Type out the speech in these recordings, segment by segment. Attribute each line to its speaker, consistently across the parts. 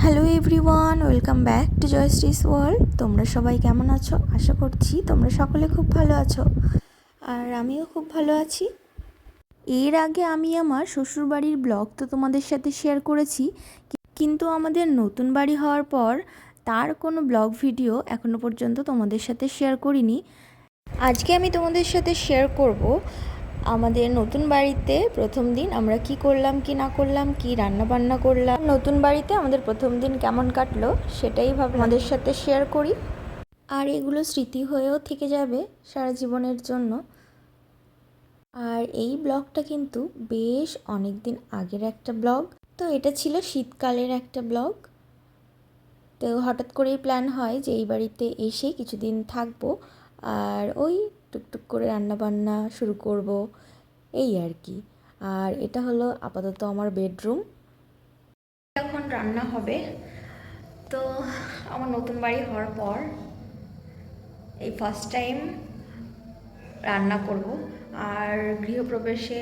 Speaker 1: Hello everyone, welcome back to Jayashree's world. তোমরা সবাই কেমন আছো? আশা করছি তোমরা সকলে খুব ভালো আছো, আর আমিও খুব ভালো আছি। এর আগে আমি আমার শ্বশুরবাড়ির ব্লগ তো তোমাদের সাথে শেয়ার করেছি, কিন্তু আমাদের নতুন বাড়ি হওয়ার পর তার কোনো ব্লগ ভিডিও এখনো পর্যন্ত তোমাদের সাথে শেয়ার করিনি। আজকে আমি তোমাদের সাথে শেয়ার করব আমাদের নতুন বাড়িতে প্রথম দিন আমরা কি করলাম কি না করলাম, কি রান্না বান্না করলাম, নতুন বাড়িতে আমাদের প্রথম দিন কেমন কাটলো সেটাই আমাদের সাথে শেয়ার করি। আর এগুলো স্মৃতি হয়েও থেকে যাবে সারা জীবনের জন্য। আর এই ব্লগটা কিন্তু বেশ অনেক দিন আগের একটা ব্লগ। তো এটা ছিল শীতকালের একটা ব্লগ। তো হঠাৎ করেই প্ল্যান হয় যে এই বাড়িতে এসে কিছুদিন থাকবো, আর ওই টুকটুক করে রান্না বান্না শুরু করব, এই আর কি। আর এটা হলো আপাতত আমার বেডরুম। এখন রান্না হবে। তো আমার নতুন বাড়ি হওয়ার পর এই ফার্স্ট টাইম রান্না করব। আর গৃহপ্রবেশে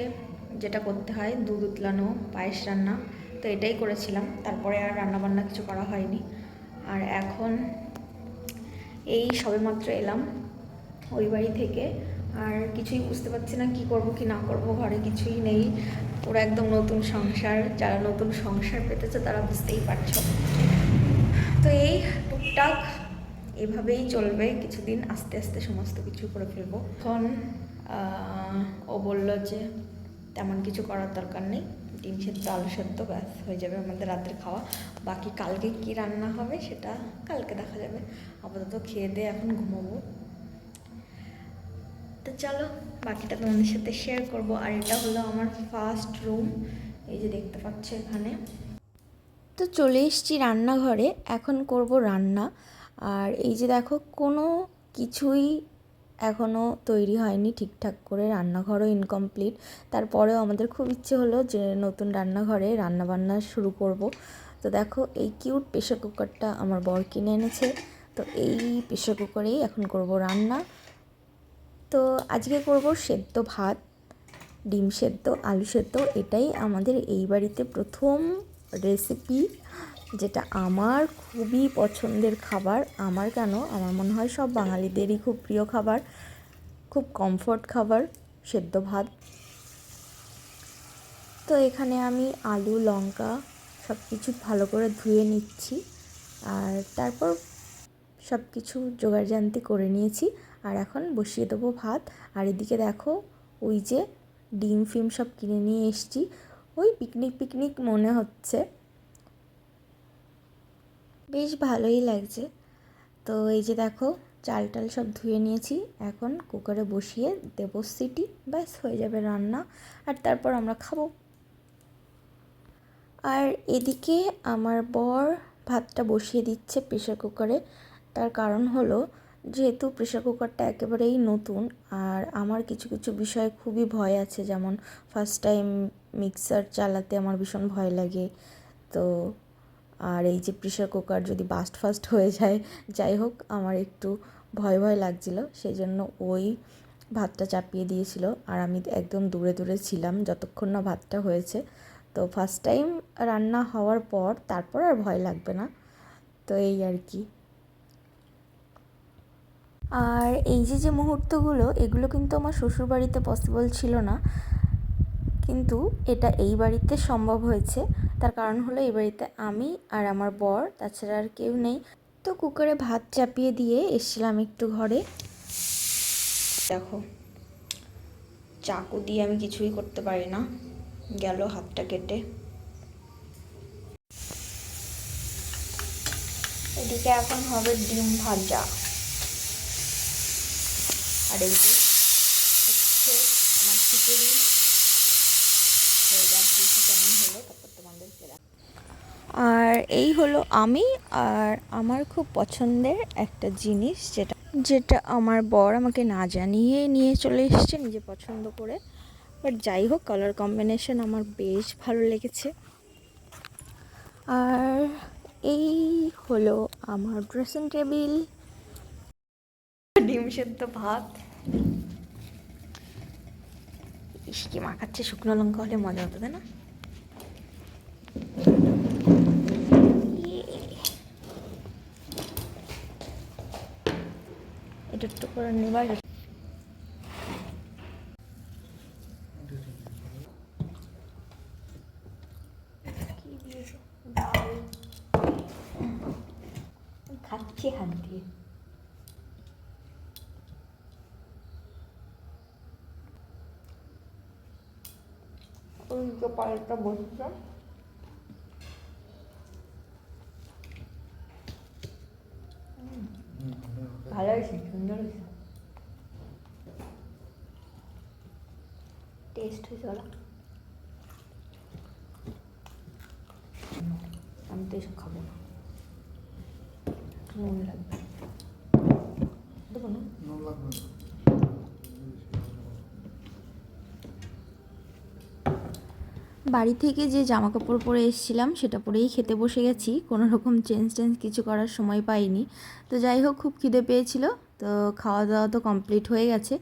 Speaker 1: যেটা করতে হয়, দুধ উতলানো, পায়েস রান্না, তো এটাই করেছিলাম। তারপরে আর রান্নাবান্না কিছু করা হয়নি। আর এখন এই সবেমাত্র এলাম ওই বাড়ি থেকে, আর কিছুই বুঝতে পারছি না কি করব কি না করব। ঘরে কিছুই নেই, পুরো একদম নতুন সংসার। যারা নতুন সংসার পেতেছে তারা বুঝতেই পারছো। তো এই টুকটাক এভাবেই চলবে কিছুদিন, আস্তে আস্তে সমস্ত কিছু করে ফেলবো। এখন ও বলল যে তেমন কিছু করার দরকার নেই, ডিম সেদ্ধ আলু সেদ্ধ ব্যাস হয়ে যাবে আমাদের রাতের খাওয়া। বাকি কালকে কি রান্না হবে সেটা কালকে দেখা যাবে। আপাতত খেয়ে দিয়ে এখন ঘুমাবো। তো চলো বাকিটা তোমাদের সাথে শেয়ার করব। আর এটা হলো আমার ফার্স্ট রুম, এই যে দেখতে পাচ্ছ এখানে। তো চলে এসেছি রান্নাঘরে, এখন করব রান্না। আর এই যে দেখো, কোনো কিছুই এখনও তৈরি হয়নি ঠিকঠাক করে, রান্নাঘরও ইনকমপ্লিট। তারপরেও আমাদের খুব ইচ্ছে হলো যে নতুন রান্নাঘরে রান্নাবান্না শুরু করব। তো দেখো, এই কিউট প্রেশার কুকারটা আমার বর কিনে এনেছে। তো এই প্রেশার কুকারেই এখন করব রান্না। তো আজকে করব সেদ্ধ ভাত, ডিম সেদ্ধ আলু সেদ্ধ। এটাই আমাদের এই বাড়িতে প্রথম রেসিপি, যেটা আমার খুবই পছন্দের খাবার। আমার কেন, আমার মনে হয় সব বাঙালিদেরই খুব প্রিয় খাবার, খুব কমফোর্ট খাবার, সেদ্ধ ভাত। তো এখানে আমি আলু লঙ্কা সব কিছু ভালো করে ধুয়ে নিচ্ছি, আর তারপর সব কিছু জোগাড়জান্তি করে নিয়েছি। আর এখন বসিয়ে দেবো ভাত। আর এদিকে দেখো, ওই যে ডিম ফিম সব কিনে নিয়ে এসেছি, ওই পিকনিক পিকনিক মনে হচ্ছে, বেশ ভালোই লাগছে। তো এই যে দেখো, চাল টাল সব ধুয়ে নিয়েছি, এখন কুকারে বসিয়ে দেবো সিটি, ব্যাস হয়ে যাবে রান্না। আর তারপর আমরা খাবো। আর এদিকে আমার বর ভাতটা বসিয়ে দিচ্ছে প্রেশার কুকারে। তার কারণ হলো, যেহেতু প্রেশার কুকারটা একেবারেই নতুন, আর আমার কিছু কিছু বিষয়ে খুবই ভয় আছে, যেমন ফার্স্ট টাইম মিক্সার চালাতে আমার ভীষণ ভয় লাগে। তো আর এই যে প্রেশার কুকার যদি বাস্ট ফাস্ট হয়ে যায়, যাই হোক, আমার একটু ভয় ভয় লাগছিলো, সেই জন্য ওই ভাতটা চাপিয়ে দিয়েছিল। আর আমি একদম দূরে দূরে ছিলাম যতক্ষণ না ভাতটা হয়েছে। তো ফার্স্ট টাইম রান্না হওয়ার পর তারপর আর ভয় লাগবে না। তো এই আর কি। আর এই যে যে মুহূর্তগুলো, এগুলো কিন্তু আমার শ্বশুরবাড়িতে পসিবল ছিল না, কিন্তু এটা এই বাড়িতে সম্ভব হয়েছে। তার কারণ হলো, এই বাড়িতে আমি আর আমার বর, তাছাড়া আর কেউ নেই। তো কুকারে ভাত চাপিয়ে দিয়ে এসেছিলাম একটু ঘরে। দেখো, চাকু দিয়ে আমি কিছুই করতে পারি না, গেল হাতটা কেটে। এদিকে এখন হবে ডিম ভাজা। আর এই যে হচ্ছে আমার খিচুড়ি। দেখি কেমন হলো, তারপর তোমাদেরকে। আর এই হলো আমি, আর আমার খুব পছন্দের একটা জিনিস, যেটা যেটা আমার বর আমাকে না জানিয়ে নিয়ে চলে এসেছে নিজে পছন্দ করে। বাট যাই হোক, কালার কম্বিনেশন আমার বেশ ভালো লেগেছে। আর এই হলো আমার ড্রেসিং টেবিল, ডিম সেদ্ধ ভাত। ইসকি মাখাচ্ছে, শুকনো লঙ্কা হলে মজা হতো, তাই না? একটু করে নেবার খাচ্ছি হাত দিয়ে। পাল্টা বসছে ভালো হয়েছে, সুন্দর হয়েছে, টেস্ট হয়েছে ওরা। আমি তো এসব খাবো না, নুন লাগবে, দেবো না? নুন লাগবে না। বাড়ি থেকে যে জামা কাপড় পরে এসেছিলাম সেটা পরেই খেতে বসে গেছি, কোনো রকম চেঞ্জ কিছু করার সময় পাইনি। তো যাই হোক, খুব খিদে পেয়েছিল, তো খাওয়া দাওয়া তো কমপ্লিট হয়ে গেছে।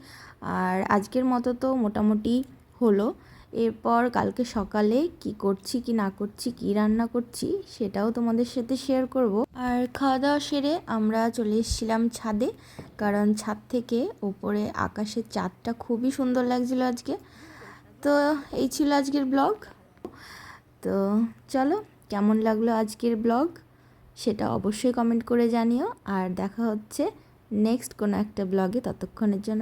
Speaker 1: আর আজকের মতো তো মোটামুটি হলো। এরপর কালকে সকালে কি করছি কি না করছি, কি রান্না করছি সেটাও তোমাদের সাথে শেয়ার করব। আর খাওয়া দাওয়া সেরে আমরা চলে এসেছিলাম ছাদে, কারণ ছাদ থেকে উপরে আকাশের চাঁদটা খুবই সুন্দর লাগছিল আজকে। তো এই ছিল আজকের ব্লগ। তো চলো, কেমন লাগলো আজকের ব্লগ সেটা অবশ্যই কমেন্ট করে জানিও। আর দেখা হচ্ছে নেক্সট কোনো একটা ব্লগে, ততক্ষণের জন্য